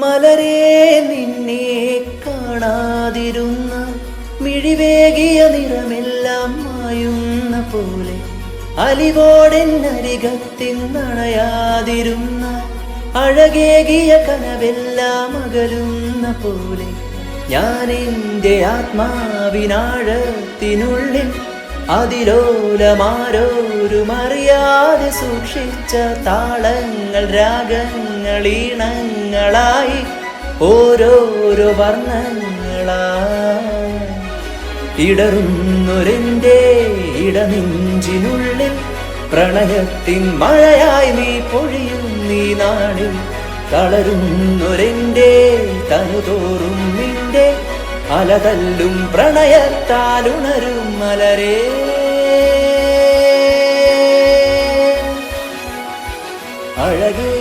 മലരേ നിന്നെ കാണാതിരുന്ന മിഴിവേകിയ നിറമെല്ലാം മായുന്ന പോലെ അലിവോടെന്നരികത്തിന്നണയാതിരുന്ന അഴകേകിയ കനവെല്ലാം അകലുന്ന പോലെ ഞാൻ എൻ്റെ ആത്മാവിനാഴത്തിനുള്ളിൽ അതിലോലമാരോരും അറിയാതെ സൂക്ഷിച്ച താളങ്ങൾ രാഗങ്ങൾ ഈണങ്ങളായി ഓരോരോ വർണ്ണങ്ങളായി ഇടറുന്നൊരെൻ്റെ ഇടനെഞ്ചിനുള്ളിൽ പ്രണയത്തിൻ മഴയായി നീ പൊഴിയും നീ നാളിൽ തളരുന്നൊരെൻ്റെ തനുതോറും നിന്റെ അലതല്ലും പ്രണയത്താലുണരും മലരേ അഴകേ